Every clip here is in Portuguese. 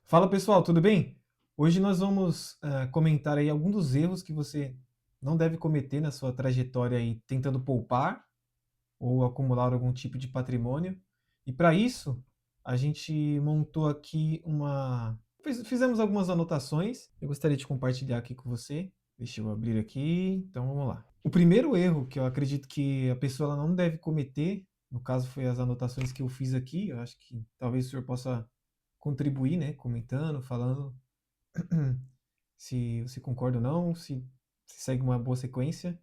Fala pessoal, tudo bem? Hoje nós vamos comentar aí alguns dos erros que você não deve cometer na sua trajetória aí tentando poupar ou acumular algum tipo de patrimônio. E para isso, a gente montou aqui fizemos algumas anotações. Eu gostaria de compartilhar aqui com você. Deixa eu abrir aqui. Então vamos lá. O primeiro erro que eu acredito que a pessoa ela não deve cometer, no caso foi as anotações que eu fiz aqui, eu acho que talvez o senhor possa contribuir, né, comentando, falando se você concorda ou não, se segue uma boa sequência.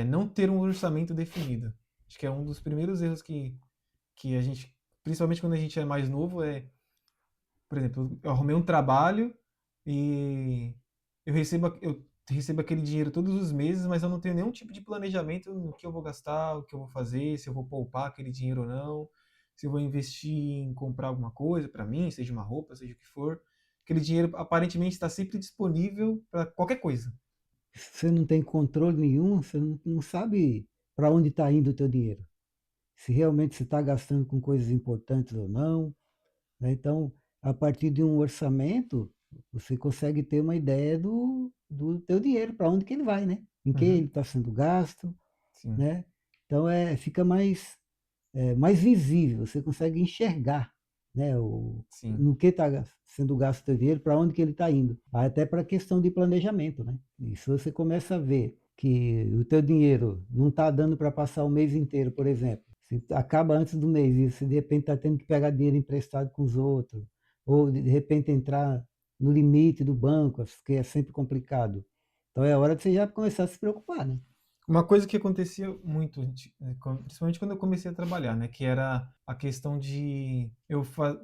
Não ter um orçamento definido. Acho que é um dos primeiros erros que a gente, principalmente quando a gente é mais novo, por exemplo, eu arrumei um trabalho e eu recebo aquele dinheiro todos os meses, mas eu não tenho nenhum tipo de planejamento no que eu vou gastar, o que eu vou fazer, se eu vou poupar aquele dinheiro ou não, se eu vou investir em comprar alguma coisa para mim, seja uma roupa, seja o que for. Aquele dinheiro aparentemente está sempre disponível para qualquer coisa. Você não tem controle nenhum, você não sabe para onde está indo o teu dinheiro. Se realmente você está gastando com coisas importantes ou não, né? Então, a partir de um orçamento, você consegue ter uma ideia do teu dinheiro, para onde que ele vai, né? Em que ele Uhum, está sendo gasto, sim, né? Então, fica mais visível, você consegue enxergar, né, sim. no que está sendo gasto o teu dinheiro, para onde que ele está indo. Até para a questão de planejamento, né? E se você começa a ver que o teu dinheiro não está dando para passar o mês inteiro, por exemplo, se acaba antes do mês e você de repente está tendo que pegar dinheiro emprestado com os outros, ou de repente entrar no limite do banco, que é sempre complicado. Então é hora de você já começar a se preocupar, né? Uma coisa que acontecia muito, principalmente quando eu comecei a trabalhar, né, que era a questão de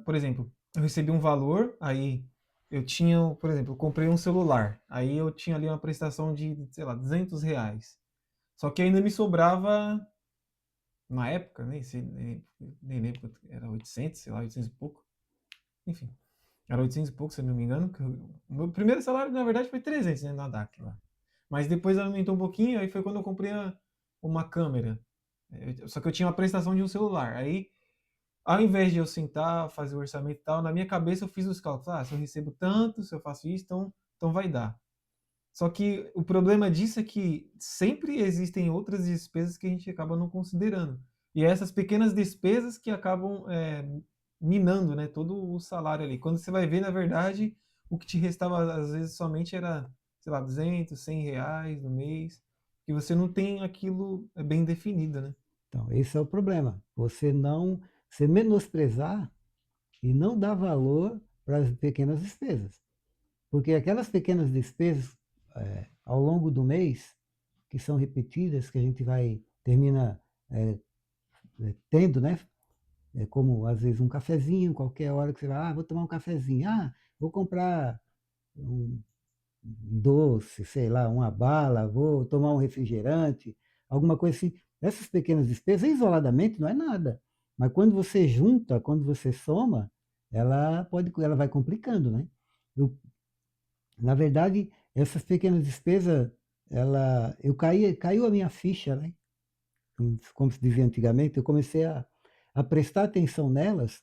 por exemplo, eu recebi um valor, aí eu tinha, por exemplo, eu comprei um celular, aí eu tinha ali uma prestação de, sei lá, R$ 200. Só que ainda me sobrava, na época, nem lembro quanto era, 800, sei lá, 800 e pouco, enfim, era 800 e pouco, se eu não me engano, o meu primeiro salário, na verdade, foi 300, né, na DAC lá. Mas depois aumentou um pouquinho, aí foi quando eu comprei uma câmera. Só que eu tinha uma prestação de um celular. Aí, ao invés de eu sentar, fazer o orçamento e tal, na minha cabeça eu fiz os cálculos. Ah, se eu recebo tanto, se eu faço isso, então vai dar. Só que o problema disso é que sempre existem outras despesas que a gente acaba não considerando. E é essas pequenas despesas que acabam minando, né, todo o salário ali. Quando você vai ver, na verdade, o que te restava às vezes somente era, sei lá, 200, R$ 100 no mês, e você não tem aquilo bem definido, né? Então, esse é o problema. Você menosprezar e não dar valor para as pequenas despesas. Porque aquelas pequenas despesas, ao longo do mês, que são repetidas, que a gente termina é, tendo, né? Como às vezes um cafezinho, qualquer hora que você vai, vou tomar um cafezinho, vou comprar um doce, sei lá, uma bala, vou tomar um refrigerante, alguma coisa assim. Essas pequenas despesas, isoladamente, não é nada. Mas quando você junta, quando você soma, ela vai complicando, né? Eu, na verdade, essas pequenas despesas, caiu a minha ficha, né? Como se dizia antigamente, eu comecei a prestar atenção nelas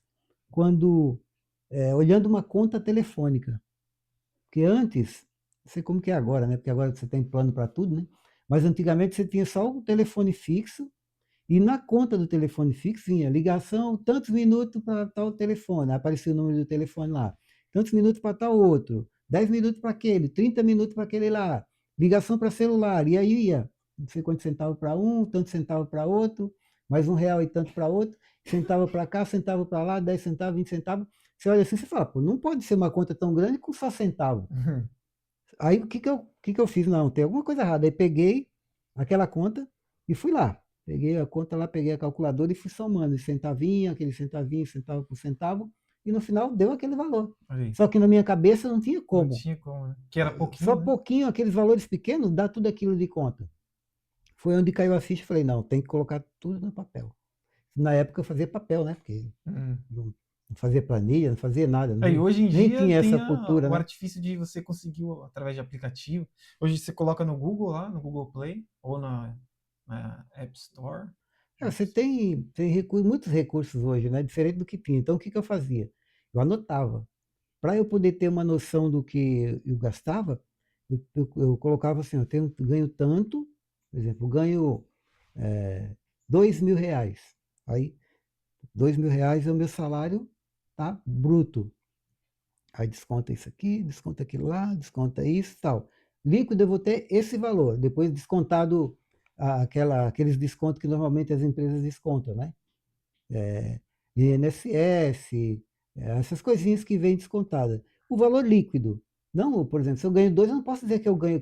quando, olhando uma conta telefônica. Porque antes, não sei como que é agora, né? Porque agora você tem plano para tudo, né? Mas antigamente você tinha só o telefone fixo e na conta do telefone fixo vinha ligação, tantos minutos para tal telefone, aparecia o número do telefone lá. Tantos minutos para tal outro, 10 minutos para aquele, 30 minutos para aquele lá, ligação para celular, e aí ia, não sei quantos centavos para um, tanto centavo para outro, mais R$ 1 e tanto para outro, centavo para cá, centavo para lá, 10 centavos, 20 centavos. Você olha assim e fala, pô, não pode ser uma conta tão grande com só centavo. Aí o que que eu fiz? Não, tem alguma coisa errada. Aí peguei aquela conta e fui lá. Peguei a conta lá, peguei a calculadora e fui somando centavinho, aquele centavinho, centavo por centavo, e no final deu aquele valor. Olha aí, Só que na minha cabeça não tinha não como. tinha como, né? Que era Só pouquinho, né? pouquinho, aqueles valores pequenos, dá tudo aquilo de conta. Foi onde caiu a ficha e falei, não, tem que colocar tudo no papel. Na época eu fazia papel, né? Porque Hum. não fazia planilha, não fazia nada, Aí hoje em nem dia tinha essa tem cultura, o né? artifício de você conseguir através de aplicativo. Hoje você coloca no Google lá, no Google Play ou na App Store. Você tem muitos recursos hoje, né? Diferente do que tinha. Então, o que que eu fazia? Eu anotava. para eu poder ter uma noção do que eu gastava, eu colocava assim, ganho tanto, por exemplo, eu ganho R$ 2.000. Aí, R$ 2.000 é o meu salário, tá? Bruto. Aí desconta isso aqui, desconta aquilo lá, desconta isso, tal. Líquido eu vou ter esse valor, depois descontado aqueles descontos que normalmente as empresas descontam, né? INSS, essas coisinhas que vêm descontada. O valor líquido. Não, por exemplo, se eu ganho 2, eu não posso dizer que eu ganho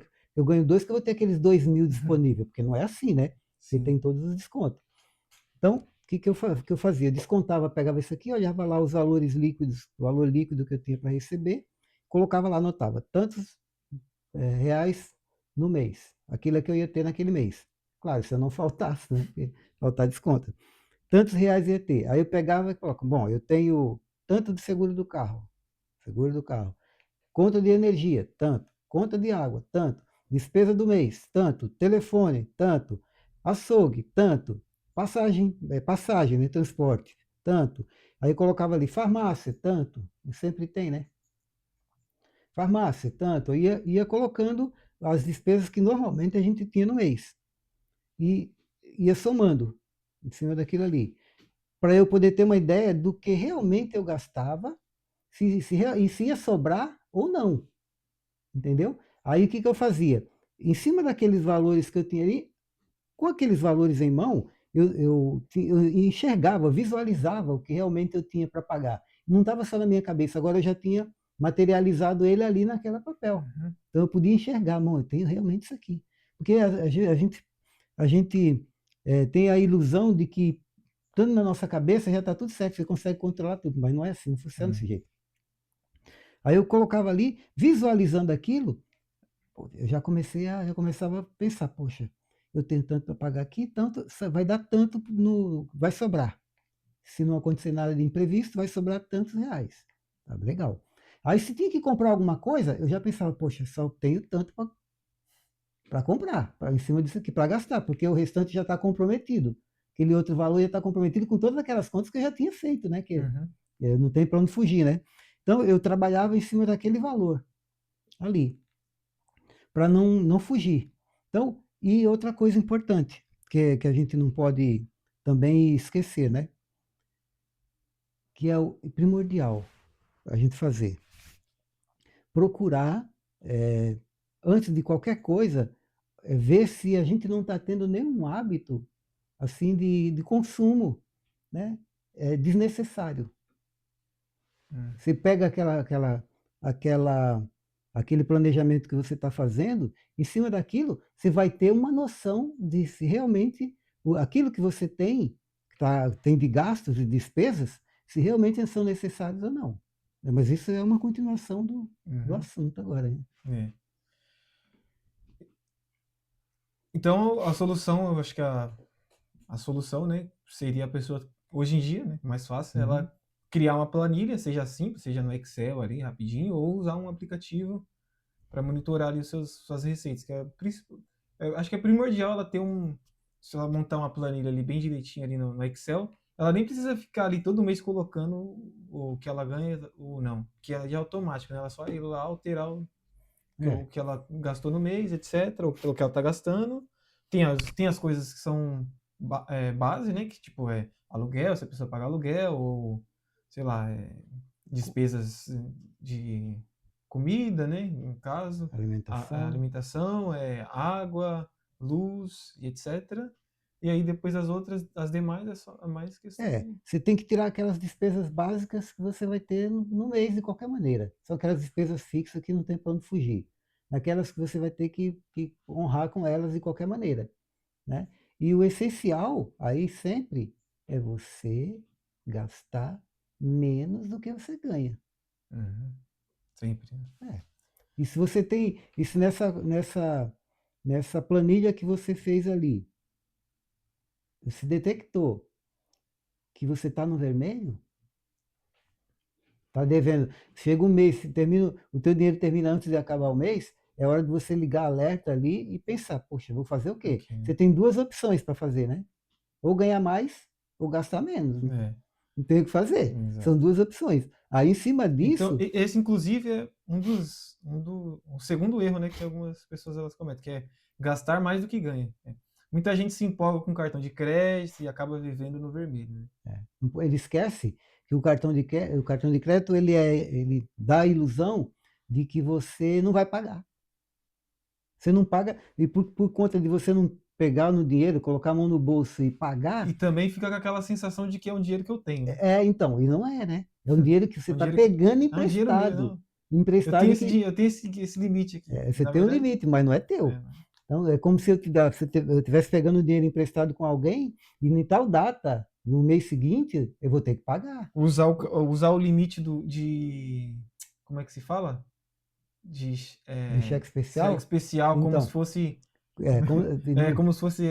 2 que eu vou ter aqueles 2.000 disponível, porque não é assim, né? Porque Sim. tem todos os descontos. Então, o que eu fazia? Descontava, pegava isso aqui, olhava lá os valores líquidos, o valor líquido que eu tinha para receber, colocava lá, anotava tantos reais no mês. Aquilo é que eu ia ter naquele mês. Claro, se eu não faltasse, né? Porque faltar desconto. Tantos reais ia ter. Aí eu pegava e colocava, bom, eu tenho tanto de seguro do carro, conta de energia, tanto, conta de água, tanto, despesa do mês, tanto, telefone, tanto, açougue, tanto, passagem, né, transporte, tanto. Aí colocava ali farmácia, tanto, sempre tem, né? Farmácia, tanto. Eu ia colocando as despesas que normalmente a gente tinha no mês. E ia somando em cima daquilo ali, para eu poder ter uma ideia do que realmente eu gastava, e se ia sobrar ou não, entendeu? Aí o que, que eu fazia? Em cima daqueles valores que eu tinha ali, com aqueles valores em mão, eu enxergava, visualizava o que realmente eu tinha para pagar. Não estava só na minha cabeça, agora eu já tinha materializado ele ali naquela papel. Uhum. Então eu podia enxergar, não, eu tenho realmente isso aqui. Porque a gente tem a ilusão de que, estando na nossa cabeça, já está tudo certo, você consegue controlar tudo, mas não é assim, não funciona Hum. desse jeito. Aí eu colocava ali, visualizando aquilo, eu já começava a pensar, poxa, eu tenho tanto para pagar aqui, tanto, vai dar tanto, vai sobrar. Se não acontecer nada de imprevisto, vai sobrar tantos reais. Tá legal. Aí se tinha que comprar alguma coisa, eu já pensava, poxa, só tenho tanto para comprar, em cima disso aqui, para gastar, porque o restante já está comprometido. Aquele outro valor já está comprometido com todas aquelas contas que eu já tinha feito, né? Que Uhum. não tem para onde fugir, né? Então eu trabalhava em cima daquele valor ali, para não fugir. Então, e outra coisa importante, que a gente não pode também esquecer, né? Que é o primordial a gente fazer. Procurar, antes de qualquer coisa, ver se a gente não está tendo nenhum hábito assim de consumo, né? Desnecessário. Hum. Você pega aquela, aquele planejamento que você está fazendo, em cima daquilo, você vai ter uma noção de se realmente aquilo que você tem de gastos e despesas, se realmente são necessários ou não. Mas isso é uma continuação do Uhum. assunto agora, hein? É. Então, a solução, eu acho que a solução, né, seria a pessoa, hoje em dia, né, mais fácil, Uhum. ela criar uma planilha, seja simples, seja no Excel ali, rapidinho, ou usar um aplicativo para monitorar ali suas receitas, que é, eu acho que é primordial ela ter se ela montar uma planilha ali bem direitinho ali no Excel, ela nem precisa ficar ali todo mês colocando o que ela ganha ou não, que é de automático, né? Ela só ir lá alterar o É, que ela gastou no mês, etc., ou pelo que ela está gastando. Tem as coisas que são base, né? Que tipo é aluguel, se a pessoa paga aluguel, ou sei lá, despesas de comida, né? No caso, a alimentação. alimentação, água, luz e etc. E aí depois as outras, as demais é só a mais questão de. Você tem que tirar aquelas despesas básicas que você vai ter no mês de qualquer maneira. São aquelas despesas fixas que não tem para onde fugir. Aquelas que você vai ter que honrar com elas de qualquer maneira, né? E o essencial aí sempre é você gastar menos do que você ganha. Uhum, sempre, né? É. E se você tem, e se nessa planilha que você fez ali, você detectou que você está no vermelho, está devendo, chega um mês, termina, o teu dinheiro termina antes de acabar o mês, é hora de você ligar alerta ali e pensar, poxa, vou fazer o quê? Ok. Você tem duas opções para fazer, né? Ou ganhar mais ou gastar menos, né? É. não tem o que fazer. São Exato. duas opções. Aí, em cima Então, disso, esse inclusive é o segundo erro, né, que algumas pessoas elas cometem, que é gastar mais do que ganha. Né? Muita gente se empolga com cartão de crédito e acaba vivendo no vermelho. Né? ele esquece que o cartão de crédito ele dá a ilusão de que você não vai pagar. Você não paga, e por conta de você não pegar no dinheiro, colocar a mão no bolso e E pagar, também fica com aquela sensação de que é um dinheiro que eu tenho, né? então, e não é, né? É um dinheiro que você É um está dinheiro que pegando é um dinheiro meu, emprestado. não. Eu tenho Emprestado esse que dinheiro, eu tenho esse limite aqui. você Na tem um verdade, limite, mas não é é, teu. Então, é como se eu estivesse pegando dinheiro emprestado com alguém e em tal data, no mês seguinte, eu vou ter que pagar. usar o limite como é que se fala? De De cheque cheque especial, especial, como se então, fosse não como se fosse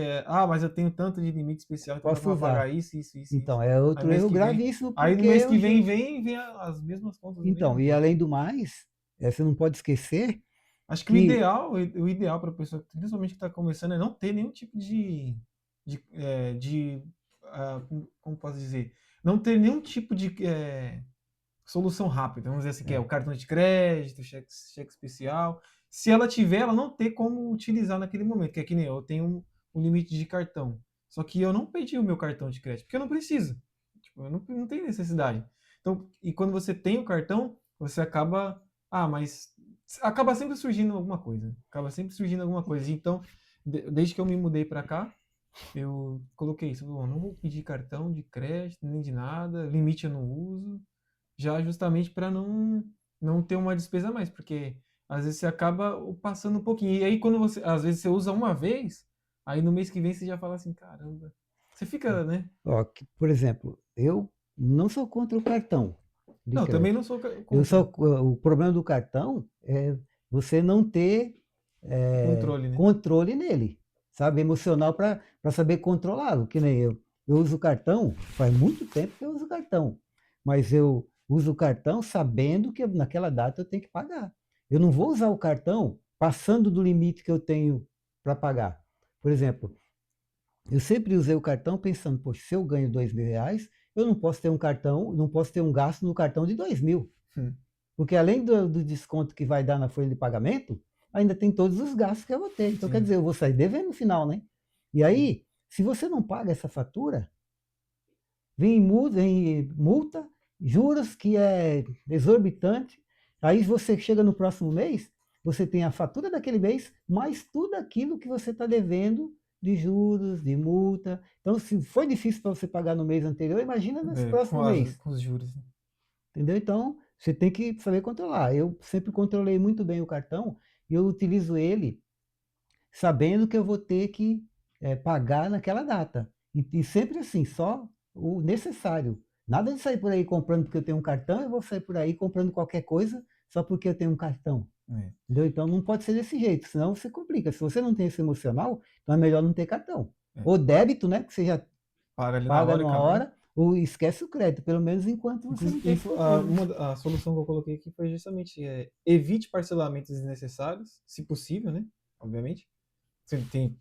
mas eu tenho tanto de limite especial, então dá posso para pagar usar. isso, isso, isso, isso. Então, é Aí outro mês erro que vem, gravíssimo, aí no porque mês é que os vem juros. vem as mesmas contas do Então, mesmo e jeito. além do mais, você não pode esquecer Acho que que, o ideal para a pessoa, principalmente que está começando, é não ter nenhum tipo como posso dizer, não ter nenhum tipo de solução rápida, vamos dizer assim, que é o é, cartão de crédito, cheque especial. Se ela tiver, ela não ter como utilizar naquele momento, que é que nem eu tenho um limite de cartão. Só que eu não pedi o meu cartão de crédito, porque eu não preciso. Tipo, eu não tenho necessidade. Então, e quando você tem o cartão, você acaba. Mas acaba sempre surgindo alguma coisa. Acaba sempre surgindo alguma coisa. Então, desde que eu me mudei para cá, eu coloquei isso. Bom, não vou pedir cartão de crédito, nem de nada. Limite eu não uso já justamente para não ter uma despesa a mais, porque às vezes você acaba passando um pouquinho. E aí quando você, às vezes você usa uma vez, aí no mês que vem você já fala assim, caramba. Você fica, né? ó, por exemplo, eu não sou contra o cartão de Não, também crédito. não sou Eu contra só, o problema do cartão é você não ter o controle, né? controle nele, sabe? Emocional para saber controlá-lo, que nem eu. Eu uso o cartão, faz muito tempo que eu uso o cartão, mas eu uso o cartão sabendo que naquela data eu tenho que pagar. Eu não vou usar o cartão passando do limite que eu tenho para pagar. Por exemplo, eu sempre usei o cartão pensando, poxa, se eu ganho R$ 2.000, eu não posso ter um cartão, não posso ter um gasto no cartão de 2.000. Hum. Porque além do desconto que vai dar na folha de pagamento, ainda tem todos os gastos que eu vou ter. Então, quer Sim, dizer, eu vou sair devendo no final, né? E sim. aí, se você não paga essa fatura, vem multa, juros que é exorbitante. Aí você chega no próximo mês, você tem a fatura daquele mês, mais tudo aquilo que você está devendo de juros, de multa. Então, se foi difícil para você pagar no mês anterior, imagina nesse próximo mês. Com os juros. Né? Entendeu? Então, você tem que saber controlar. Eu sempre controlei muito bem o cartão e eu utilizo ele sabendo que eu vou ter que pagar naquela data. E sempre assim, só o necessário. Nada de sair por aí comprando porque eu tenho um cartão, eu vou sair por aí comprando qualquer coisa só porque eu tenho um cartão. É, Entendeu? Então não pode ser desse jeito, senão você complica. Se você não tem esse emocional, então é melhor não ter cartão. é. Ou débito, né? Que você já Paga ali na paga hora e numa acabou. hora, ou esquece o crédito, pelo menos enquanto você não tem esse controle. A solução que eu coloquei aqui foi justamente evite parcelamentos desnecessários, se possível, né? Obviamente.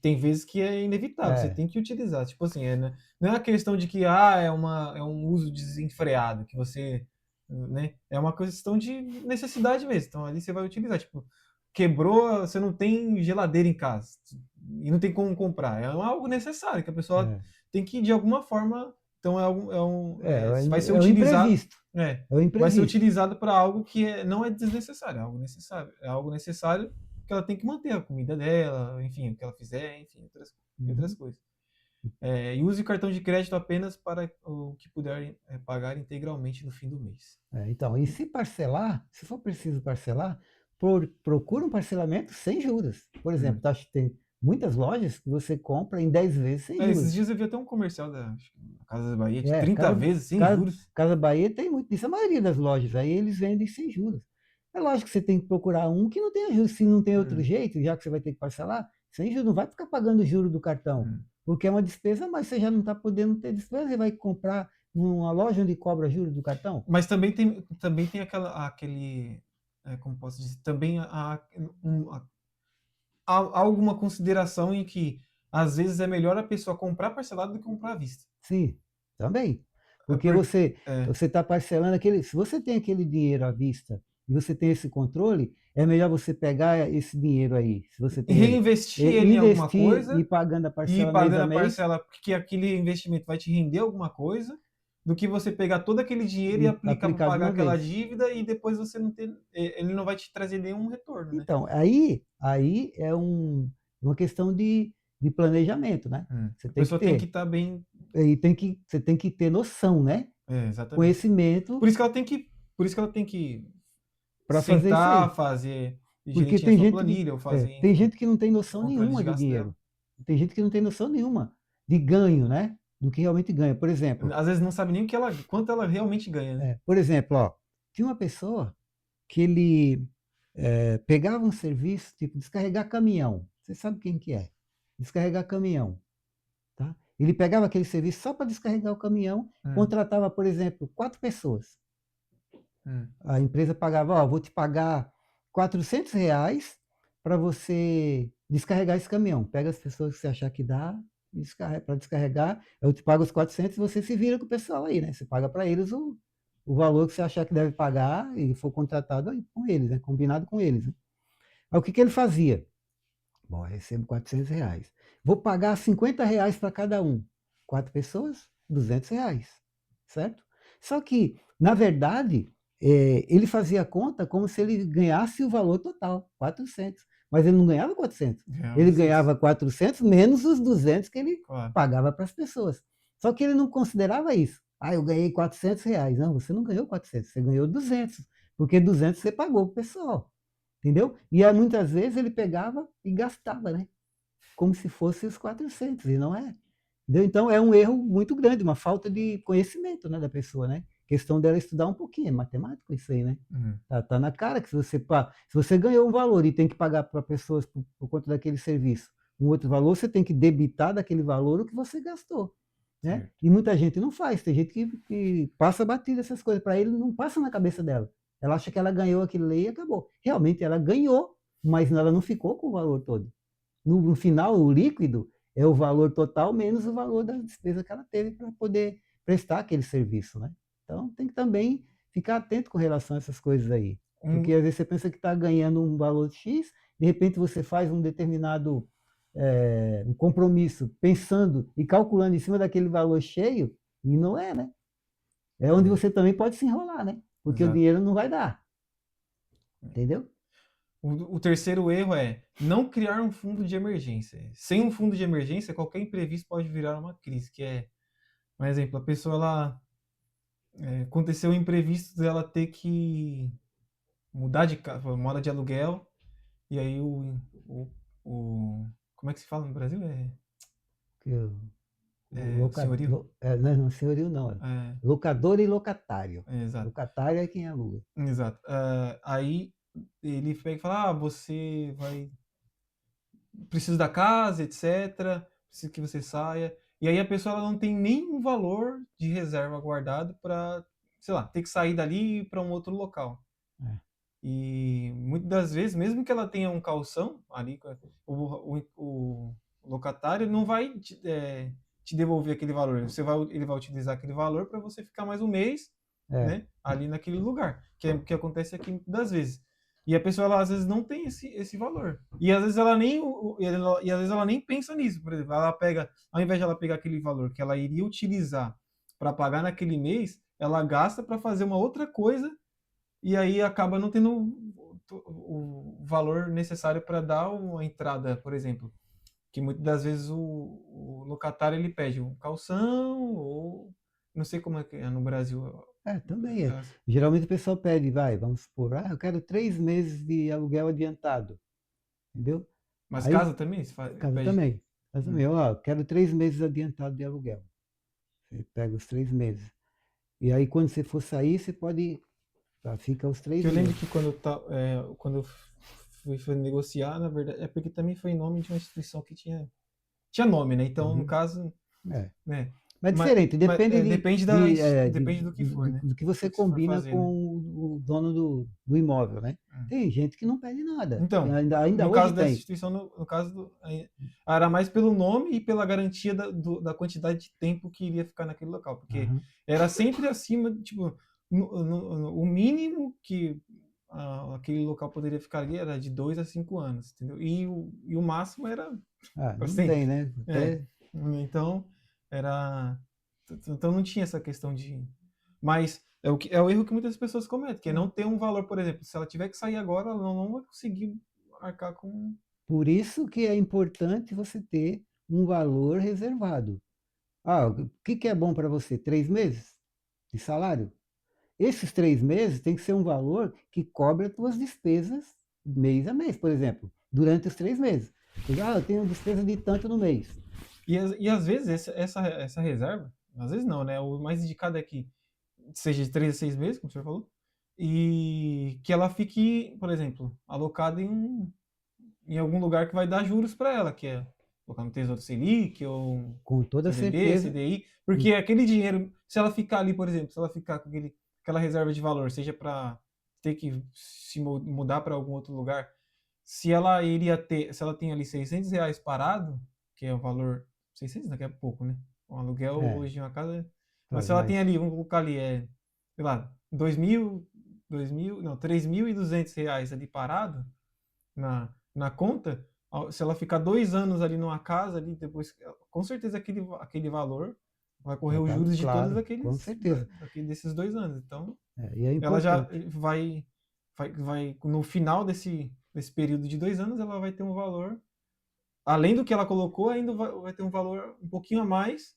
Tem vezes que é inevitável, você É, tem que utilizar. Tipo assim, né, não é uma questão de que é um uso desenfreado, que você. Né, é uma questão de necessidade mesmo. Então ali você vai utilizar. Tipo, quebrou, você não tem geladeira em casa e não tem como comprar. É algo necessário que a pessoa é. tem que, de alguma forma. Então vai ser É o utilizado. imprevisto. É, É o vai ser imprevisto. utilizado para algo que não é desnecessário, é algo necessário. É algo necessário que ela tem que manter a comida dela, enfim, o que ela fizer, enfim, outras Uhum. coisas. E use o cartão de crédito apenas para o que puder pagar integralmente no fim do mês. Então, e se parcelar, se for preciso parcelar, procura um parcelamento sem juros. Por exemplo, Hum. tá, tem muitas lojas que você compra em 10 vezes sem Esses juros. dias eu vi até um comercial acho que da Casa da Bahia de É, 30 vezes sem juros. Casa Bahia tem muito disso. A maioria das lojas aí eles vendem sem juros. É lógico que você tem que procurar um que não tenha juros. Se não tem outro Hum, jeito, já que você vai ter que parcelar, sem juros, não vai ficar pagando o juro do cartão. hum. Porque é uma despesa, mas você já não está podendo ter despesa, você vai comprar numa loja onde cobra juros do cartão? Mas também tem como posso dizer, também há alguma consideração em que às vezes é melhor a pessoa comprar parcelado do que comprar à vista. Sim, também. é Porque por você é. você está parcelando aquele, se você tem aquele dinheiro à vista e você tem esse controle, é melhor você pegar esse dinheiro aí, se você E tem ele, reinvestir ele em alguma investir e coisa ir pagando a e ir parcela mês pagando a a mês parcela, porque aquele investimento vai te render alguma coisa, do que você pegar todo aquele dinheiro e e aplicar para aplicar de pagar uma aquela vez. dívida e depois você não ter, ele não vai te trazer nenhum retorno, né? Então, aí é uma questão de planejamento, né. Você A tem que pessoa tem que ter. estar bem, E você tem que ter noção, né, exatamente. conhecimento Por isso que ela tem que, por isso que ela tem que para fazer isso sentar, aí. fazer Porque direitinho a sua planilha ou fazer, tem enfim, gente que não tem o noção controle de nenhuma de gasto dela. dinheiro. Tem gente que não tem noção nenhuma de ganho, né, do que realmente ganha. Às vezes não sabe nem o que ela, quanto ela realmente ganha, né? por exemplo, ó, tinha uma pessoa que ele, pegava um serviço, tipo descarregar caminhão. Você sabe quem que é? Descarregar caminhão, tá. Ele pegava aquele serviço só para descarregar o caminhão, Hum, contratava, por exemplo, 4 pessoas. hum, A empresa pagava: "Ó, vou te pagar R$ 400 para você descarregar esse caminhão. Pega as pessoas que você achar que dá, para descarregar, eu te pago os 400 e você se vira com o pessoal aí, né, você paga para eles o valor que você achar que deve pagar e for contratado aí com eles, né, combinado com eles, né". Aí o que que ele fazia? Bom, eu recebo R$ 400, vou pagar R$ 50 para cada um. 4 pessoas, R$ 200, certo? Só que, na verdade, ele fazia a conta como se ele ganhasse o valor total, 400, mas ele não ganhava 400. real Ele 200, ganhava 400 menos os 200 que ele claro. pagava para as pessoas. Só que ele não considerava isso. Ah, eu ganhei R$ 400. Não, você não ganhou 400, você ganhou 200, porque 200 você pagou para o pessoal. Entendeu? E aí, muitas vezes ele pegava e gastava, né? Como se fosse os 400, e não é. Entendeu? Então é um erro muito grande, uma falta de conhecimento, né, da pessoa, né? Questão dela estudar um pouquinho, é matemático isso aí, né? Uhum. Tá na cara que se você ganhou um valor e tem que pagar para pessoas por conta daquele serviço um outro valor, você tem que debitar daquele valor o que você gastou, né? Certo. E muita gente não faz, tem gente que passa batida essas coisas, para ele não passa na cabeça dela. Ela acha que ela ganhou aquilo ali e acabou. Realmente ela ganhou, mas ela não ficou com o valor todo. No final, o líquido é o valor total menos o valor da despesa que ela teve para poder prestar aquele serviço, né. Então tem que também ficar atento com relação a essas coisas aí, porque Um, às vezes você pensa que está ganhando um valor X, de repente você faz um determinado, um compromisso pensando e calculando em cima daquele valor cheio, e não é, né. É onde é, você também pode se enrolar, né, porque o exato. dinheiro não vai dar, entendeu? O terceiro erro é não criar um fundo de emergência. Sem um fundo de emergência, qualquer imprevisto pode virar uma crise, que é, um exemplo, a pessoa, ela, aconteceu um imprevisto dela ter que mudar de casa, mora de aluguel, e aí o, como é que se fala no Brasil? Que o O senhorio? não, senhorio não, É, locador e locatário. exato. Locatário é quem aluga. Exato. Aí ele pega e fala: "Ah, você vai, preciso da casa, etc, preciso que você saia". E aí a pessoa, ela não tem nenhum valor de reserva guardado para, sei lá, ter que sair dali para um outro local. É, E muitas das vezes, mesmo que ela tenha um calção ali, o locatário não vai te devolver aquele valor. Ele vai utilizar aquele valor para você ficar mais um mês, é, né, ali naquele lugar, que é o que acontece aqui muitas das vezes. E a pessoa, ela às vezes não tem esse valor. E às vezes ela nem, e às vezes ela nem pensa nisso. Por exemplo, ela pega, ao invés de ela pegar aquele valor que ela iria utilizar para pagar naquele mês, ela gasta para fazer uma outra coisa e aí acaba não tendo o valor necessário para dar uma entrada, por exemplo, que muitas das vezes o locatário, ele pede um calção ou não sei como é que é no Brasil. também é. Geralmente o pessoal pede, vamos supor, eu quero 3 meses de aluguel adiantado, entendeu? Mas Aí casa também se faz, casa pede. também, casa Hum. também, ó, quero 3 meses adiantado de aluguel. Você pega os 3 meses. E aí quando você for sair, você pode, fica os Que 3 eu lembro meses. que quando eu fui negociar, na verdade, é porque também foi em nome de uma instituição que tinha nome, né? Então, no Uhum. caso, É. né? Mas é Mas, diferente, depende depende depende do que for, né? do que Do você que você for combina fazer, com né? o dono do imóvel, né? Hum. Tem gente que não pede nada, Então, ainda no hoje caso dessa tem. instituição, no caso era mais pelo nome e pela garantia da quantidade de tempo que iria ficar naquele local, porque Aham. era sempre acima, tipo, o mínimo que aquele local poderia ficar ali era de 2 a 5 anos, entendeu? E o máximo era Ah, para não tem, sempre. né? É. Até Então, era. Então não tinha essa questão de. Mas é o erro que muitas pessoas cometem, que é não ter um valor, por exemplo, se ela tiver que sair agora, ela não vai conseguir arcar com. por isso que é importante você ter um valor reservado. Ah, o que é bom para você? 3 meses de salário? Esses 3 meses tem que ser um valor que cobre as tuas despesas mês a mês, por exemplo, durante os 3 meses. Eu tenho despesa de tanto no mês. E às vezes essa reserva, às vezes não, né? O mais indicado é que seja de 3 a 6 meses, como o senhor falou, e que ela fique, por exemplo, alocada em algum lugar que vai dar juros para ela, que é colocar no Tesouro Selic ou Com toda CDB, certeza. CDI, com- porque aquele dinheiro, se ela ficar ali, por exemplo, se ela ficar com aquela reserva de valor, seja para ter que se mudar para algum outro lugar, se ela tem ali R$ 600 parado, que é o valor, 600 daqui a pouco, né? O aluguel É, hoje de uma casa, mas tá, se ela tem mas ali, vamos colocar ali, sei lá, 2.000, não, R$ 3.200 ali parado, na conta, se ela ficar 2 anos ali numa casa, ali, depois, com certeza aquele valor vai correr vai os estar juros de todos claro, com certeza. desses 2 anos. Então, E é ela já importante. no final desse período de 2 anos, ela vai ter um valor, além do que ela colocou, ainda vai ter um valor um pouquinho a mais,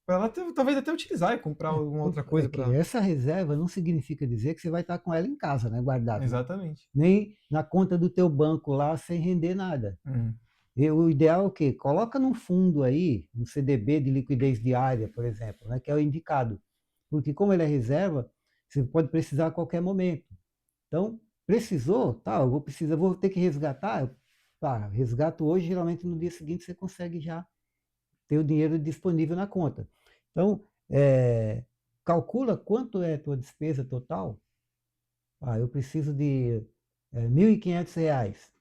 para ela talvez até utilizar e comprar alguma outra É coisa que para. essa reserva não significa dizer que você vai estar com ela em casa, né, guardado, né? Exatamente. Nem na conta do teu banco lá sem render nada. Uhum. E o ideal é o quê? Coloca num fundo aí, um CDB de liquidez diária, por exemplo, né, que é o indicado. Porque como ele é reserva, você pode precisar a qualquer momento. Então, precisou, tá, vou ter que resgatar, tá, resgato hoje, geralmente no dia seguinte você consegue já ter o dinheiro disponível na conta. Então, calcula quanto é a tua despesa total. Eu preciso de R$ 1.500.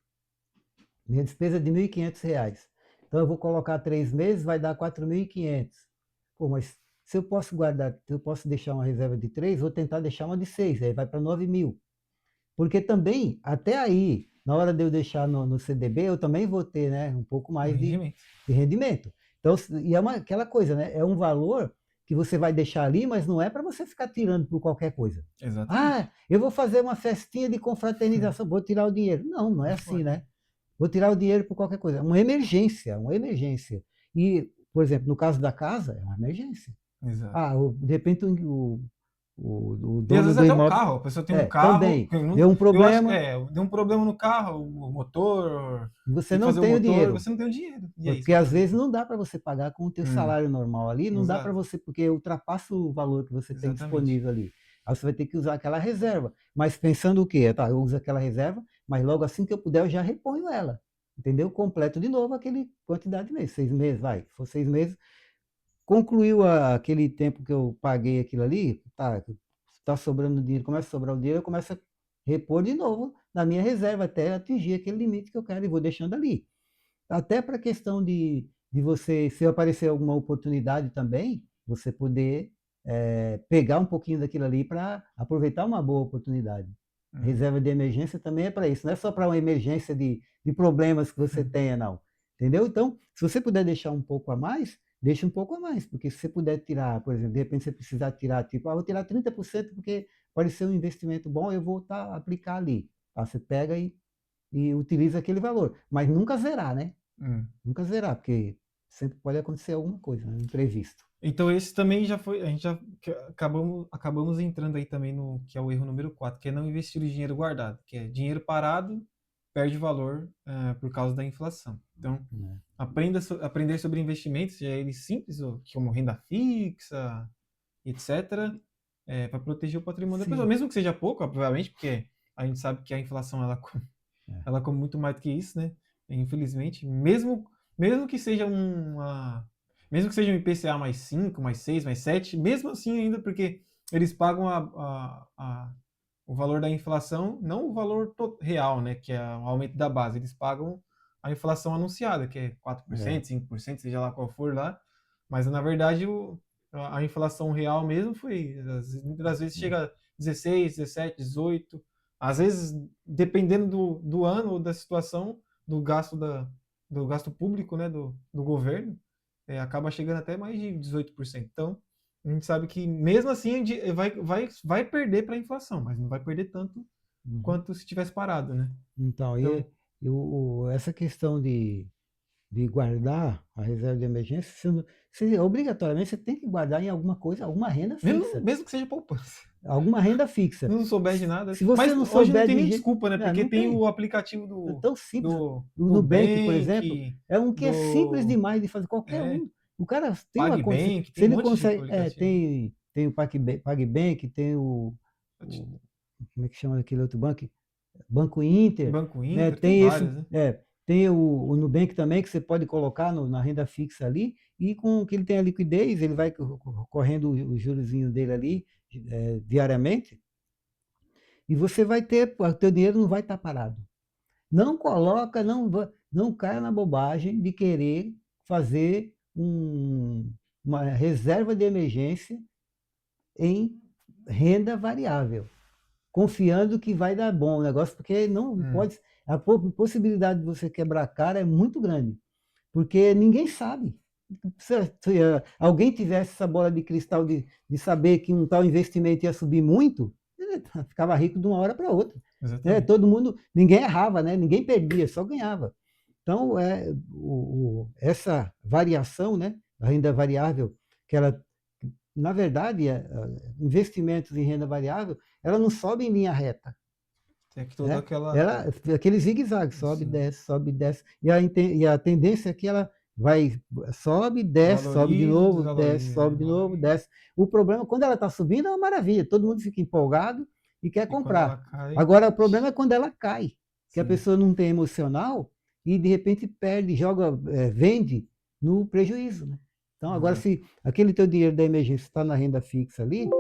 Minha despesa é de R$ 1.500. Então, eu vou colocar 3 meses, vai dar 4.500. Pô, mas se eu posso guardar, se eu posso deixar uma reserva de 3, vou tentar deixar uma de 6, aí vai para 9.000. Porque também, até aí, na hora de eu deixar no CDB, eu também vou ter, né, um pouco Um mais rendimento. de rendimento. Então, e é aquela coisa, né? É um valor que você vai deixar ali, mas não é para você ficar tirando por qualquer coisa. Exatamente. Eu vou fazer uma festinha de confraternização, vou tirar o dinheiro. Não, não é Não assim, pode, né? né? Vou tirar o dinheiro por qualquer coisa. Uma emergência, uma emergência. E, por exemplo, no caso da casa, é uma emergência. Exato. De repente o E às dono vezes do até um imóvel. carro, a pessoa tem um carro, Também. Deu um eu acho que problema, deu um problema no carro, o motor, você tem que não fazer o tem o motor, dinheiro. você não tem o dinheiro. E aí, você Porque vai às fazer o vezes quê? não dá para você pagar com o teu salário normal ali, não dá para Exato, você, porque ultrapassa o valor que você tem exatamente. disponível ali. Aí você vai ter que usar aquela reserva. Mas pensando o quê? Tá, eu uso aquela reserva, mas logo assim que eu puder eu já reponho ela. Entendeu? Completo de novo aquele quantidade de meses. 6 meses, vai. Se for 6 meses, concluiu aquele tempo que eu paguei aquilo ali, tá sobrando dinheiro, começa a sobrar o dinheiro, eu começo a repor de novo na minha reserva até atingir aquele limite que eu quero e vou deixando ali. Até para a questão de você, se aparecer alguma oportunidade também, você poder pegar um pouquinho daquilo ali para aproveitar uma boa oportunidade. Hum. Reserva de emergência também é para isso, não é só para uma emergência de problemas que você tenha, não. Entendeu? Então, se você puder deixar um pouco a mais, deixa um pouco a mais, porque se você puder tirar, por exemplo, de repente você precisar tirar, tipo, vou tirar 30% porque apareceu um investimento bom, eu vou aplicar ali. Você pega e utiliza aquele valor, mas nunca zerar, né? Hum. Nunca zerar, porque sempre pode acontecer alguma coisa, né? Imprevisto. Então esse também já foi, a gente já acabamos entrando aí também no que é o erro número 4, que é não investir o dinheiro guardado, que é dinheiro parado perde valor por causa da inflação. Então, Né? aprender sobre investimentos, seja ele simples, como renda fixa, etc., para proteger o patrimônio da pessoa, Sim. mesmo que seja pouco, obviamente, porque a gente sabe que a inflação É. ela come muito mais do que isso, né? Infelizmente, mesmo que seja uma. mesmo que seja um IPCA mais 5, mais 6, mais 7, mesmo assim ainda, porque eles pagam o valor da inflação, não o valor real, né, que é o aumento da base, eles pagam a inflação anunciada, que é É. 4%, 5%, seja lá qual for lá, mas na verdade a inflação real mesmo foi, muitas das vezes chega a 16, 17, 18, às vezes, dependendo do ano ou da situação, do gasto, do gasto público, né, do governo, acaba chegando até mais de 18%. Então, a gente sabe que mesmo assim a gente vai perder para a inflação, mas não vai perder tanto Uhum. quanto se tivesse parado, né? Então, Então, essa questão de guardar a reserva de emergência, obrigatoriamente você tem que guardar em alguma coisa, alguma renda mesmo, fixa. mesmo que seja poupança, Alguma renda fixa. não souber de nada. Se você Mas não hoje não souber tem de nem jeito. desculpa, né? Não, Porque não tem tem. o aplicativo É tão simples. do O Nubank, por exemplo, Nubank, é um que é simples do demais de fazer, qualquer é, um. O cara tem uma condição. PagBank, Se tem um ele monte de consegue. aplicativo. Tem o PagBank, tem como é que chama aquele outro banco? Banco Inter, Banco né? Inter, tem Tem esse, vários, né? tem o Nubank também, que você pode colocar na renda fixa ali, e com o que ele tem a liquidez, ele vai correndo os jurozinhos dele ali diariamente, e você vai ter, o teu dinheiro não vai estar parado. Não coloca, não caia na bobagem de querer fazer uma reserva de emergência em renda variável, confiando que vai dar bom o negócio, porque não Hum, pode, a possibilidade de você quebrar a cara é muito grande, porque ninguém sabe. Se alguém tivesse essa bola de cristal de saber que um tal investimento ia subir muito, ele ficava rico de uma hora para outra. Né? exatamente. Todo mundo, ninguém errava, né? Ninguém perdia, só ganhava. Então, essa variação, né, da renda variável, que ela, na verdade, investimentos em renda variável, ela não sobe em linha reta. Tem que toda Né? aquela. Ela, aquele zigue-zague, Sim. sobe, desce. E a tendência é que ela vai, sobe de Valoriza, novo, desce, desvaloriza, né? sobe de novo, desce. O problema, quando ela está subindo, é uma maravilha, todo mundo fica empolgado e quer E quando ela comprar. cai. Agora, o problema é quando ela cai, que a Sim. pessoa não tem emocional e de repente perde, vende no prejuízo. Né? Então, agora, Exato. se aquele teu dinheiro da emergência está na renda fixa ali,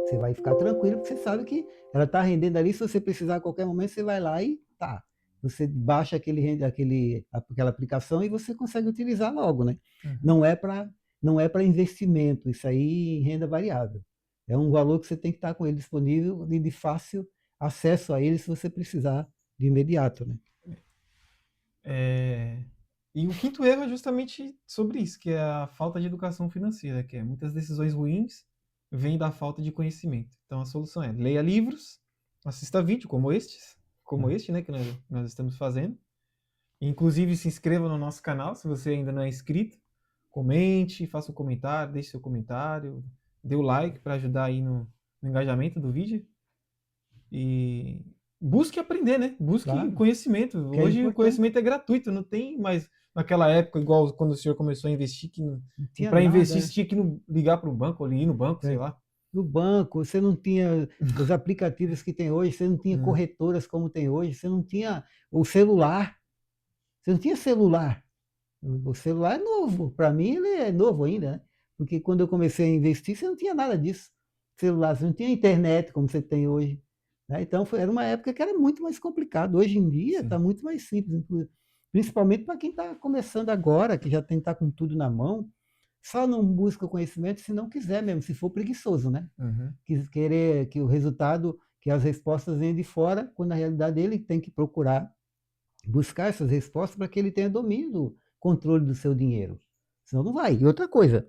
você vai ficar tranquilo, porque você sabe que ela está rendendo ali. Se você precisar a qualquer momento, você vai lá e tá. Você baixa aquela aplicação e você consegue utilizar logo, né? Uhum. Não é para investimento, isso aí em renda variável. É um valor que você tem que estar com ele disponível e de fácil acesso a ele se você precisar de imediato, né? É, E o quinto erro é justamente sobre isso, que é a falta de educação financeira, que é muitas decisões ruins vêm da falta de conhecimento. Então a solução é leia livros, assista vídeo como Ah, este, né, que nós estamos fazendo. Inclusive se inscreva no nosso canal se você ainda não é inscrito. Comente, faça um comentário, deixe seu comentário, dê o like para ajudar aí no engajamento do vídeo. E busque aprender, né? Busque claro, conhecimento. que é Hoje o importante. conhecimento é gratuito, não tem mais naquela época, igual quando o senhor começou a investir, que Não tinha para investir nada, você tinha que ligar para o banco, ou ir no banco, sei né? lá. No banco, você não tinha os aplicativos que tem hoje, você não tinha Hum, corretoras como tem hoje, você não tinha o celular, você não tinha celular. O celular é novo, para mim ele é novo ainda, né? Porque quando eu comecei a investir, você não tinha nada disso. Celular, você não tinha internet como você tem hoje. Né? Então era uma época que era muito mais complicado. Hoje em dia está sim. muito mais simples, principalmente para quem está começando agora, que já tem que estar com tudo na mão. Só não busca conhecimento se não quiser mesmo, se for preguiçoso, né? Uhum. Querer que o resultado, que as respostas venham de fora, quando na realidade ele tem que procurar buscar essas respostas para que ele tenha domínio do controle do seu dinheiro. Senão não vai. E outra coisa,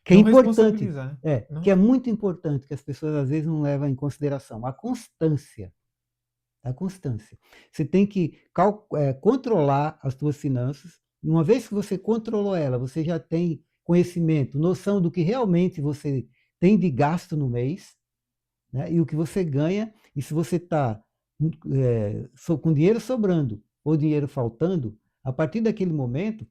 que é Não importante, responsabilizar, né? que é Não. muito importante, que as pessoas às vezes não levam em consideração, a constância. A constância. Você tem que controlar as suas finanças. Uma vez que você controlou ela, você já tem conhecimento, noção do que realmente você tem de gasto no mês, né? E o que você ganha, e se você está com dinheiro sobrando ou dinheiro faltando, a partir daquele momento,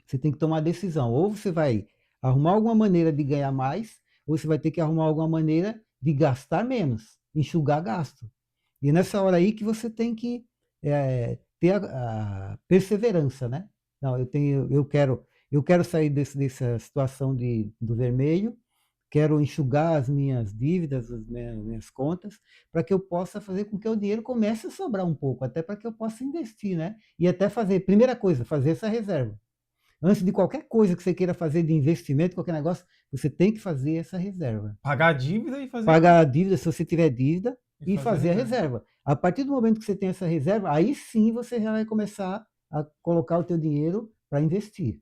você tem que tomar decisão. Ou você vai arrumar alguma maneira de ganhar mais, ou você vai ter que arrumar alguma maneira de gastar menos, enxugar gasto. E nessa hora aí que você tem que ter a perseverança, né? Não, eu quero. eu quero sair dessa situação do vermelho, quero enxugar as minhas dívidas, as minhas contas, para que eu possa fazer com que o dinheiro comece a sobrar um pouco, até para que eu possa investir, né? E até fazer, primeira coisa, fazer essa reserva. Antes de qualquer coisa que você queira fazer de investimento, qualquer negócio, você tem que fazer essa reserva. Pagar a dívida Pagar a dívida, se você tiver dívida, e e fazer a fazer a reserva. reserva. A partir do momento que você tem essa reserva, aí sim você já vai começar a colocar o teu dinheiro para investir.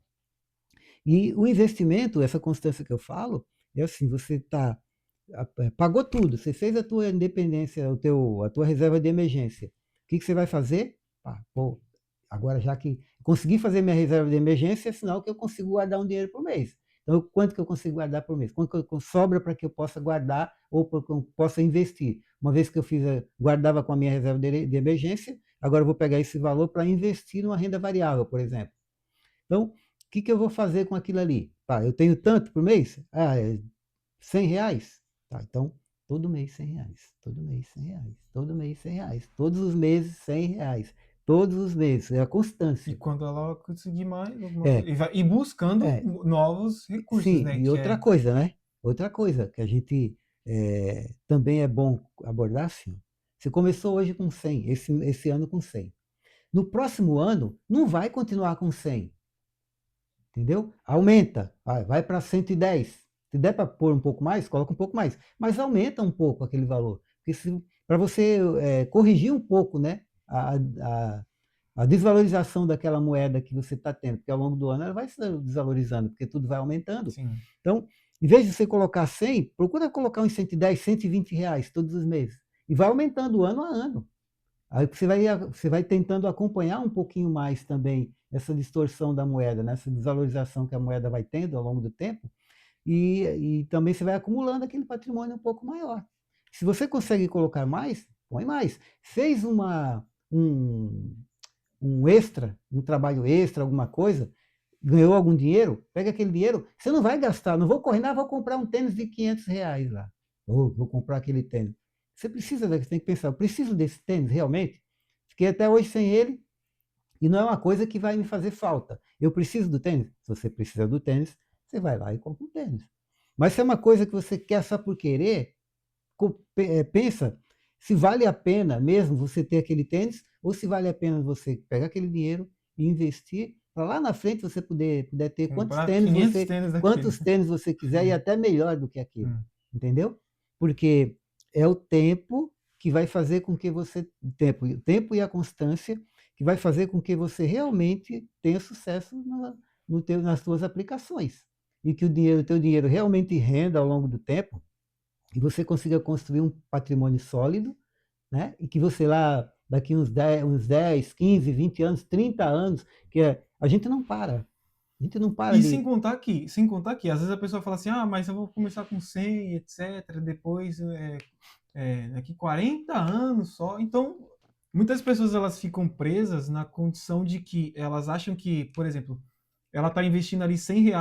E o investimento, essa constância que eu falo, é assim, você pagou tudo, você fez a tua independência, a tua reserva de emergência. O que você vai fazer? Pô, agora já que consegui fazer minha reserva de emergência, é sinal que eu consigo guardar um dinheiro por mês. Então, quanto que eu consigo guardar por mês? Quanto que sobra para que eu possa guardar ou para que eu possa investir? Uma vez que eu guardava com a minha reserva de emergência, agora eu vou pegar esse valor para investir numa renda variável, por exemplo. Então, o que eu vou fazer com aquilo ali? Eu tenho tanto por mês? É R$ 100? Então, todo mês R$ 100, todo mês R$ 100, todo mês R$ 100, todos os meses R$ 100, todos os meses, é a E constância. quando ela conseguir mais, alguma coisa. É, E buscando é, novos recursos, sim, né? e Que outra é. coisa, né? Outra coisa que a gente também é bom abordar, assim, você começou hoje com 100, esse ano com 100. No próximo ano, não vai continuar com 100. Entendeu? Aumenta, vai para 110. Se der para pôr um pouco mais, coloca um pouco mais, mas aumenta um pouco aquele valor, para você corrigir um pouco, né, a desvalorização daquela moeda que você está tendo, porque ao longo do ano ela vai se desvalorizando, porque tudo vai aumentando. Sim. Então, em vez de você colocar 100, procura colocar uns 110, R$ 120 todos os meses, e vai aumentando ano a ano. Aí você vai tentando acompanhar um pouquinho mais também essa distorção da moeda, né? Essa desvalorização que a moeda vai tendo ao longo do tempo, e também você vai acumulando aquele patrimônio um pouco maior. Se você consegue colocar mais, põe mais. Fez um, um extra, um trabalho extra, alguma coisa, ganhou algum dinheiro, pega aquele dinheiro, você não vai gastar, não vou correr, não, vou comprar um tênis de R$ 500 lá. Vou comprar aquele tênis. Você tem que pensar, eu preciso desse tênis realmente? Fiquei até hoje sem ele e não é uma coisa que vai me fazer falta. Eu preciso do tênis? Se você precisa do tênis, você vai lá e compra um tênis. Mas se é uma coisa que você quer só por querer, pensa se vale a pena mesmo você ter aquele tênis ou se vale a pena você pegar aquele dinheiro e investir para lá na frente você puder ter Comprar 500 tênis daquele. quantos tênis você quiser e até melhor do que aquilo, Hum. entendeu? Porque é o tempo que vai fazer com que o tempo e a constância que vai fazer com que você realmente tenha sucesso nas suas aplicações e que o teu dinheiro realmente renda ao longo do tempo e você consiga construir um patrimônio sólido, né? E que você lá, daqui uns 10, 15, 20 anos, 30 anos, a gente não para. A gente não para E de. sem contar que, às vezes a pessoa fala assim, ah, mas eu vou começar com 100, etc. Depois, daqui 40 anos só. Então, muitas pessoas elas ficam presas na condição de que elas acham que, por exemplo, ela está investindo ali R$ 100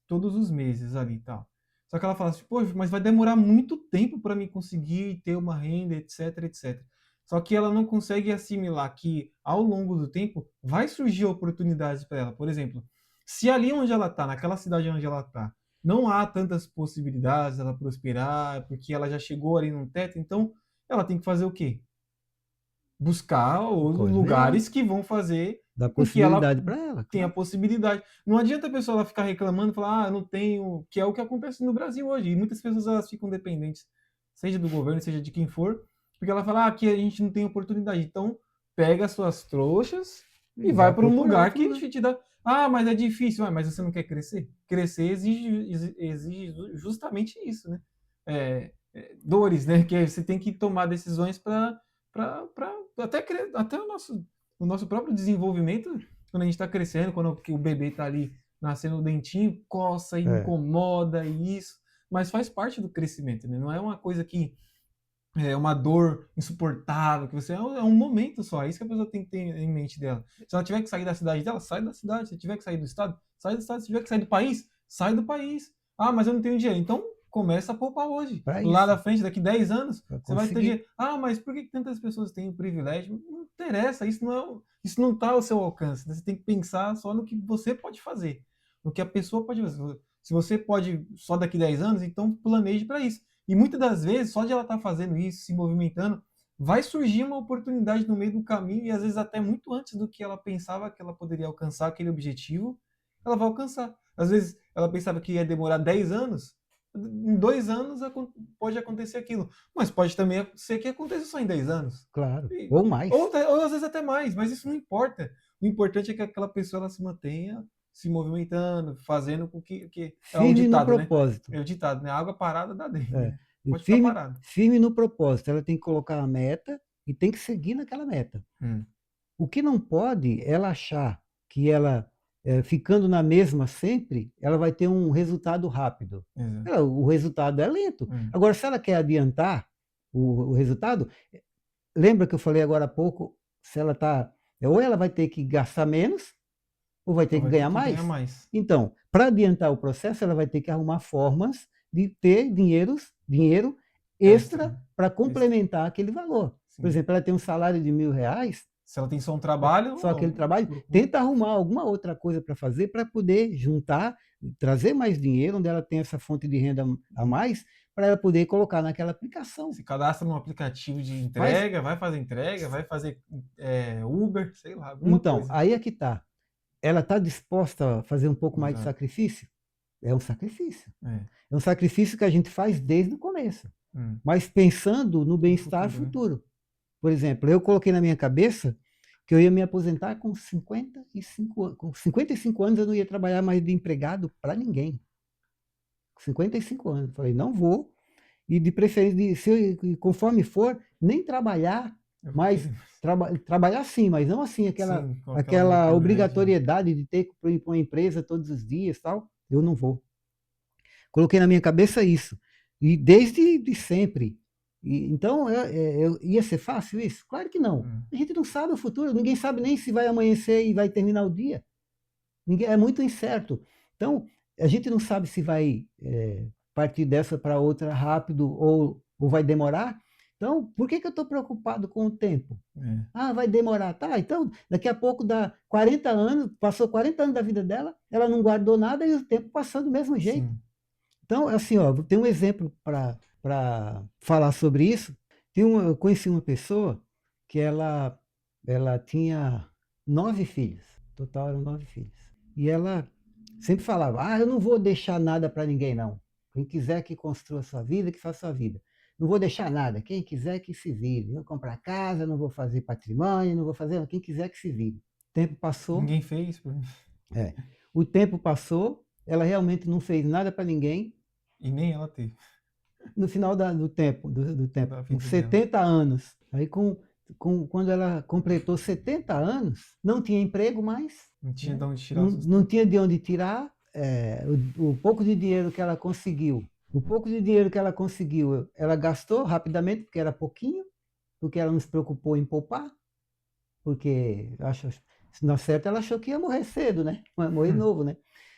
todos os meses ali e tal. Só que ela fala assim, pô, mas vai demorar muito tempo para mim conseguir ter uma renda, etc, etc. Só que ela não consegue assimilar que, ao longo do tempo, vai surgir oportunidades para ela. Por exemplo, se ali onde ela está, naquela cidade onde ela está, não há tantas possibilidades dela prosperar, porque ela já chegou ali num teto, então ela tem que fazer o quê? Buscar os Coisa melhor, lugares que vão fazer dá com que ela possibilidade para ela, tenha a claro. possibilidade. Não adianta a pessoa ela ficar reclamando e falar, ah, eu não tenho, que é o que acontece no Brasil hoje. E muitas pessoas elas ficam dependentes, seja do governo, seja de quem for, porque ela fala, ah, aqui a gente não tem oportunidade. Então, pega as suas trouxas e E vai vai para um procurar lugar outro que lugar. te dá. Ah, mas é difícil. Ah, mas você não quer crescer? Crescer exige justamente isso, né? Dores, né? Que você tem que tomar decisões para até o nosso próprio desenvolvimento, quando a gente está crescendo, quando o bebê está ali nascendo o dentinho, coça e É, incomoda e isso, mas faz parte do crescimento, né? Não é uma coisa que é uma dor insuportável, que você é um momento só, é isso que a pessoa tem que ter em mente dela. Se ela tiver que sair da cidade dela, sai da cidade. Se tiver que sair do estado, sai do estado. Se tiver que sair do país, sai do país. Ah, mas eu não tenho dinheiro. Então começa a poupar hoje. para Lá isso, na frente, daqui 10 anos, para você vai ter conseguir. dinheiro. Ah, mas por que tantas pessoas têm o privilégio? Não interessa, isso não está ao seu alcance. Você tem que pensar só no que você pode fazer. no que a pessoa pode fazer. Se você pode só daqui 10 anos, então planeje para isso. E muitas das vezes, só de ela estar fazendo isso, se movimentando, vai surgir uma oportunidade no meio do caminho e às vezes até muito antes do que ela pensava que ela poderia alcançar aquele objetivo, ela vai alcançar. Às vezes ela pensava que ia demorar 10 anos, em 2 anos pode acontecer aquilo. Mas pode também ser que aconteça só em 10 anos. Claro, E- ou mais. ou às vezes até mais, mas isso não importa. O importante é que aquela pessoa ela se mantenha se movimentando, fazendo com que é o Firme no ditado, né? propósito. É o ditado, né? Água parada dá dengue, É. né? E Pode ficar firme, parado. firme no propósito. Ela tem que colocar a meta e tem que seguir naquela meta. Hum, O que não pode é ela achar que ela, ficando na mesma sempre, ela vai ter um resultado rápido. exato. O resultado é lento. Hum. Agora, se ela quer adiantar o resultado, lembra que eu falei agora há pouco, se ela está, ou ela vai ter que gastar menos, ou vai ter Então que vai ter ganhar que ganhar mais. mais. Então, para adiantar o processo, ela vai ter que arrumar formas de ter dinheiro Extra, extra né? para Extra. complementar aquele valor. Por Sim. exemplo, ela tem um salário de R$ 1.000, Se ela tem só um trabalho, só aquele ó, trabalho, tenta arrumar alguma outra coisa para fazer para poder juntar, trazer mais dinheiro, onde ela tem essa fonte de renda a mais, para ela poder colocar naquela aplicação. se cadastra num aplicativo de Faz, entrega, vai fazer Uber, sei lá, alguma então, coisa. aí é que está. Ela está disposta a fazer um pouco mais de Exato. sacrifício? É um sacrifício. É. É um sacrifício que a gente faz desde o começo, Hum. mas pensando no No bem-estar futuro, né? futuro. Por exemplo, eu coloquei na minha cabeça que eu ia me aposentar com 55 anos. Com 55 anos eu não ia trabalhar mais de empregado para ninguém. Com 55 anos. Falei, não vou. E de preferência, conforme for, nem trabalhar, Eu vou mas querer. trabalhar sim, mas não assim, Sim, com aquela aquela mentalidade. obrigatoriedade de ter que ir para uma empresa todos os dias, tal. Eu não vou. Coloquei na minha cabeça isso. E desde de sempre. Então, ia ser fácil isso? Claro que não. Hum. A gente não sabe o futuro, ninguém sabe nem se vai amanhecer e vai terminar o dia. É muito incerto. Então, a gente não sabe se vai partir dessa para outra rápido ou vai demorar. Então, por que eu estou preocupado com o tempo? É. Ah, vai demorar. Tá, então, daqui a pouco dá 40 anos, passou 40 anos da vida dela, ela não guardou nada e o tempo passou do mesmo jeito. Sim. Então, assim, ó, tem um exemplo para falar sobre isso. Eu conheci uma pessoa que ela tinha 9 filhos, total eram 9 filhos. E ela sempre falava: eu não vou deixar nada para ninguém, não. Quem quiser que construa a sua vida, que faça a sua vida. Não vou deixar nada. Quem quiser que se vire. Não vou comprar casa, não vou fazer patrimônio, não vou fazer. Quem quiser que se vire. O tempo passou. Ninguém fez É, o tempo passou. Ela realmente não fez nada para ninguém. e nem ela teve No final do tempo, da com vida dela. 70 anos. Aí, quando ela completou 70 anos, não tinha emprego mais, Não tinha né? de onde tirar o Não sustento. tinha de onde tirar. O pouco de dinheiro que ela conseguiu, ela gastou rapidamente, porque era pouquinho, porque ela não se preocupou em poupar, porque se não certo, ela achou que ia morrer cedo, né? Morrer novo, né?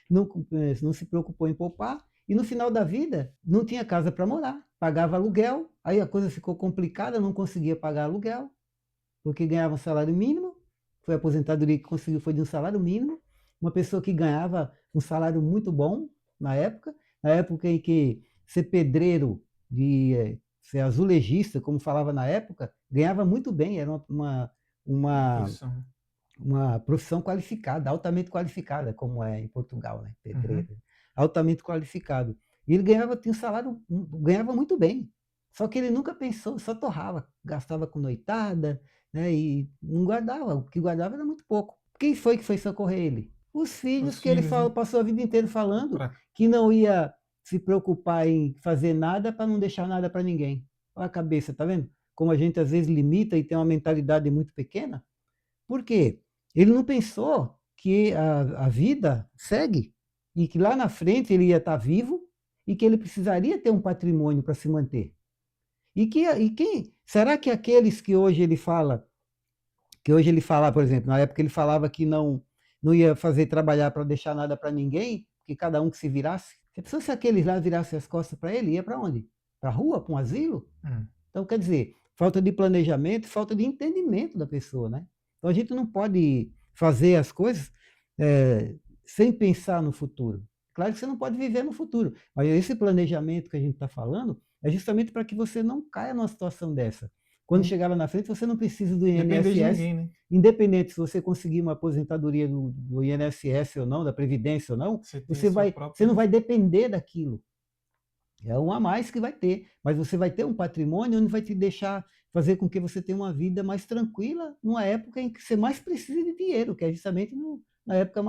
Não se preocupou em poupar, e no final da vida não tinha casa para morar, pagava aluguel, aí a coisa ficou complicada, não conseguia pagar aluguel, porque ganhava um salário mínimo, foi a aposentadoria que conseguiu foi de um salário mínimo, uma pessoa que ganhava um salário muito bom na época em que ser pedreiro, ser azulejista, como falava na época, ganhava muito bem, era Uma uma, profissão. uma profissão qualificada, altamente qualificada, como é em Portugal, né? Uhum. Pedreiro, altamente qualificado. E ele tinha um salário, ganhava muito bem. Só que ele nunca pensou, só torrava, gastava com noitada, né? E não guardava, o que guardava era muito pouco. Quem foi que foi socorrer ele? Os filhos Os que ele filhos, né? passou a vida inteira falando Pra... que não ia se preocupar em fazer nada para não deixar nada para ninguém. Olha a cabeça, tá vendo? Como a gente às vezes limita e tem uma mentalidade muito pequena. Por quê? Ele não pensou que a vida segue e que lá na frente ele ia estar vivo e que ele precisaria ter um patrimônio para se manter. Será que aqueles que hoje ele fala, por exemplo, na época ele falava que não ia fazer trabalhar para deixar nada para ninguém, que cada um que se virasse. Você pensou se aqueles lá virassem as costas para ele, ia para onde? Para a rua, para um asilo? Hum. Então, quer dizer, falta de planejamento, falta de entendimento da pessoa, né? Então, a gente não pode fazer as coisas sem pensar no futuro. Claro que você não pode viver no futuro, mas esse planejamento que a gente está falando é justamente para que você não caia numa situação dessa. Quando Sim. chegar lá na frente, você não precisa do Depender de INSS, ninguém, né? independente se você conseguir uma aposentadoria do INSS ou não, da Previdência ou não, Você tem sua você não própria. vai depender daquilo. É um a mais que vai ter, mas você vai ter um patrimônio onde vai te deixar fazer com que você tenha uma vida mais tranquila numa época em que você mais precisa de dinheiro, que é justamente na época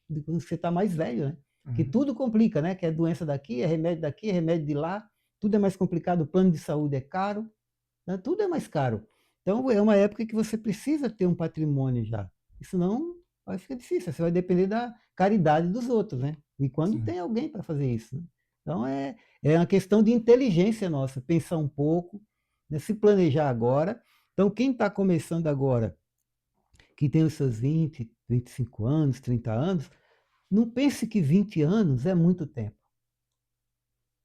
de quando você está mais velho, né? Que Uhum. tudo complica, né? Que é doença daqui, é remédio de lá, tudo é mais complicado, o plano de saúde é caro, né? Tudo é mais caro. Então é uma época que você precisa ter um patrimônio já. Senão vai ficar difícil, você vai depender da caridade dos outros, né? E quando Sim. tem alguém para fazer isso, né? Então é uma questão de inteligência nossa, pensar um pouco, né? Se planejar agora. Então quem está começando agora, que tem os seus 20, 25 anos, 30 anos, não pense que 20 anos é muito tempo.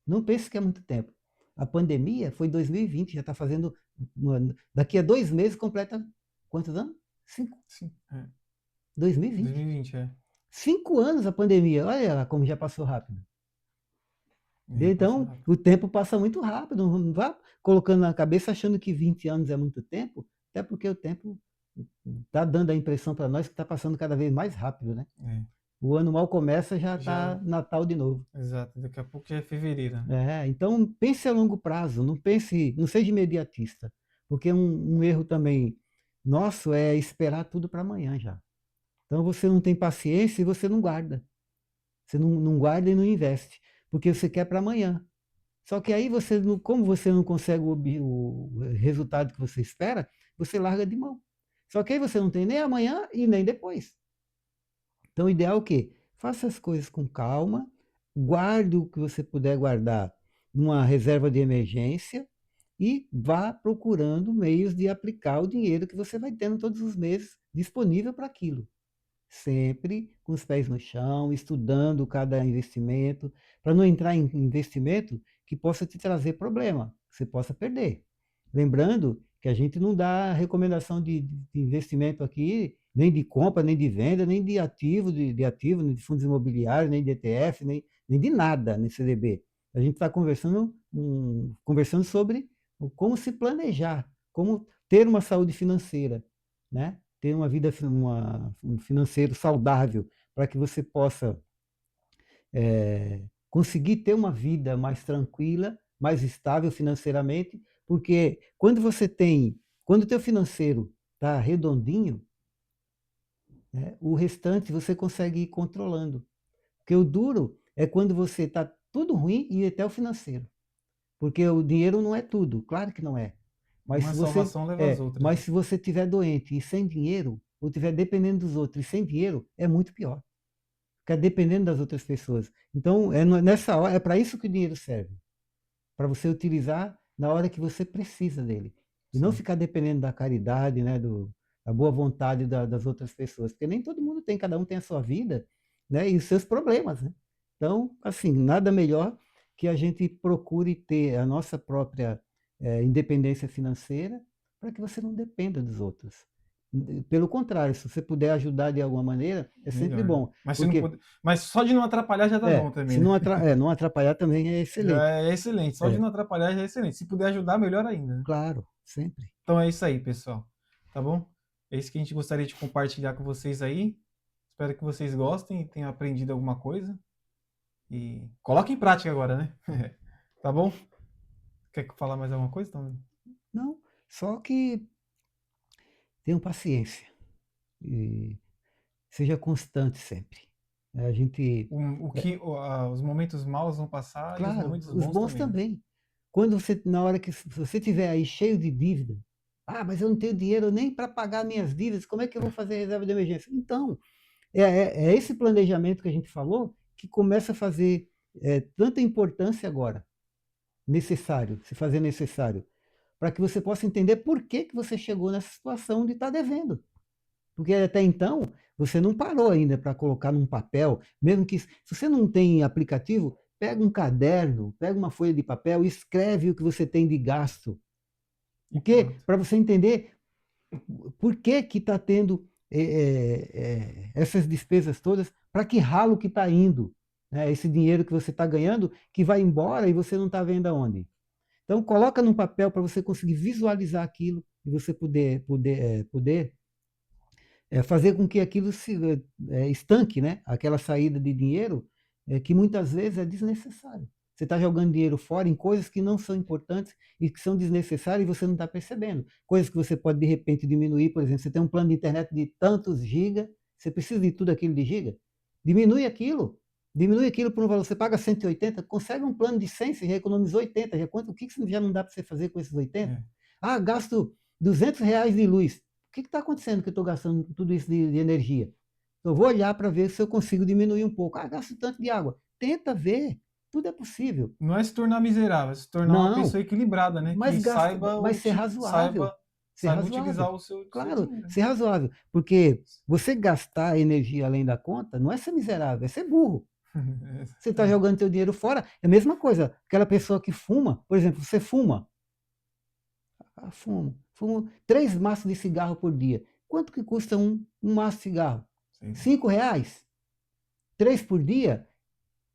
Não pense que é muito tempo. A pandemia foi em 2020, já está fazendo. Daqui a 2 meses completa quantos anos? 5. Sim. É. 2020. 2020, é. 5 anos a pandemia. Olha lá como já passou rápido. É, passa Então, rápido. o tempo passa muito rápido. Não vá colocando na cabeça achando que 20 anos é muito tempo, até porque o tempo está dando a impressão para nós que está passando cada vez mais rápido, né? É. O ano mal começa, já Já. está Natal de novo. Exato. Daqui a pouco já é fevereiro, né? Então pense a longo prazo, não seja imediatista, porque um erro também nosso é esperar tudo para amanhã já. Então você não tem paciência e você não guarda. Você não guarda e não investe, porque você quer para amanhã. Só que aí como você não consegue o resultado que você espera, você larga de mão. Só que aí você não tem nem amanhã e nem depois. Então, o ideal é o quê? Faça as coisas com calma, guarde o que você puder guardar numa reserva de emergência e vá procurando meios de aplicar o dinheiro que você vai tendo todos os meses disponível para aquilo. Sempre com os pés no chão, estudando cada investimento, para não entrar em investimento que possa te trazer problema, que você possa perder. Lembrando que a gente não dá recomendação de investimento aqui, nem de compra, nem de venda, nem de ativo, nem de fundos imobiliários, nem de ETF, nem de nada nesse CDB. A gente está conversando sobre como se planejar, como ter uma saúde financeira, né? Ter uma vida um financeiro saudável, para que você possa conseguir ter uma vida mais tranquila, mais estável financeiramente, porque quando o teu financeiro está redondinho, né, o restante você consegue ir controlando. Porque o duro é quando você está tudo ruim e até o financeiro. Porque o dinheiro não é tudo, claro que não é. Mas Uma se você salvação leva às outras, mas né? se você estiver doente e sem dinheiro, ou estiver dependendo dos outros e sem dinheiro, é muito pior. Ficar dependendo das outras pessoas. Então, nessa hora, é para isso que o dinheiro serve. Para você utilizar na hora que você precisa dele. E não Sim. ficar dependendo da caridade, né, da boa vontade das outras pessoas. Porque nem todo mundo tem, cada um tem a sua vida, né, e os seus problemas, né? Então, assim, nada melhor que a gente procure ter a nossa própria independência financeira para que você não dependa dos outros. Pelo contrário, se você puder ajudar de alguma maneira, é sempre Melhor, né? bom. Mas se não Porque, puder. Mas só de não atrapalhar já tá bom também, se né? não atrapalhar também é Já excelente. é excelente. Só de É, não atrapalhar já é excelente. Se puder ajudar, melhor ainda, né? claro, sempre. Então é isso aí, pessoal. Tá bom? É isso que a gente gostaria de compartilhar com vocês aí. Espero que vocês gostem e tenham aprendido alguma coisa. E coloque em prática agora, né? Tá bom? Quer falar mais alguma coisa? Então, Não, só que tenham paciência e seja constante sempre. A gente, os momentos maus vão passar e os claro, momentos os bons bons também, né? também. Quando você, na hora que se você tiver aí cheio de dívida, mas eu não tenho dinheiro nem para pagar minhas dívidas, como é que eu vou fazer reserva de emergência? Então, é esse planejamento que a gente falou que começa a fazer tanta importância agora, necessário, se fazer necessário, para que você possa entender por que, que você chegou nessa situação de estar devendo. Porque até então, você não parou ainda para colocar num papel, mesmo que, se você não tem aplicativo, pega um caderno, pega uma folha de papel e escreve o que você tem de gasto. E Porque pronto. para você entender por que está tendo essas despesas todas, para que ralo que está indo, né? Esse dinheiro que você está ganhando, que vai embora e você não está vendo aonde. Então, coloca num papel para você conseguir visualizar aquilo e você poder fazer com que aquilo se estanque, né? Aquela saída de dinheiro que muitas vezes é desnecessário. Você está jogando dinheiro fora em coisas que não são importantes e que são desnecessárias e você não está percebendo. Coisas que você pode, de repente, diminuir. Por exemplo, você tem um plano de internet de tantos gigas, você precisa de tudo aquilo de giga. Diminui aquilo. Diminui aquilo por um valor. Você paga 180, consegue um plano de 100, você já economizou 80. O que já não dá para você fazer com esses 80? É. Ah, gasto R$ 200 de luz. O que está acontecendo que eu estou gastando tudo isso de energia? Eu vou olhar para ver se eu consigo diminuir um pouco. Ah, gasto tanto de água. Tenta ver. Tudo é possível. Não é se tornar miserável, é se tornar uma Não, pessoa equilibrada, né? Que saiba, mas ser razoável. Ser saiba utilizar razoável. seu Claro, dinheiro. ser razoável. Porque você gastar energia além da conta não é ser miserável, é ser burro. Você está jogando seu dinheiro fora. É a mesma coisa. Aquela pessoa que fuma, por exemplo, você fuma. Ah, fumo 3 maços de cigarro por dia. Quanto que custa um maço de cigarro? R$ 5? 3 por dia?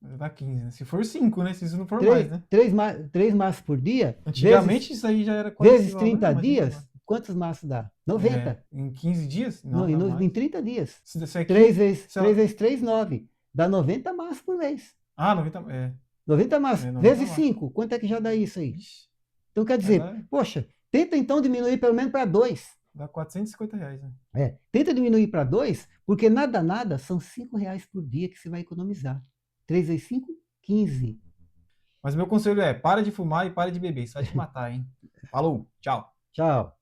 Dá 15, né? Se for 5, né? Se isso não for mais, né? 3 maços por dia, Antigamente isso aí já era quase esse vezes valor, 30 imagina dias, agora. quantos maços dá? 90. Em 15 dias? Não, Não, dá mais. em 30 dias. Se aqui, 3 vezes se ela- 3 vezes 3, 9. Dá 90 maços por mês. 90, 90 maços. 90 Vezes mais. 5. Quanto é que já dá isso aí? Ixi, Então quer vai dizer, dar, poxa, tenta então diminuir pelo menos para 2. dá R$ 450, né? Tenta diminuir para 2, porque nada são R$ 5 por dia que você vai economizar. 3 vezes 5, 15. Mas meu conselho é, para de fumar e para de beber, isso vai te matar, hein? Falou, tchau. Tchau.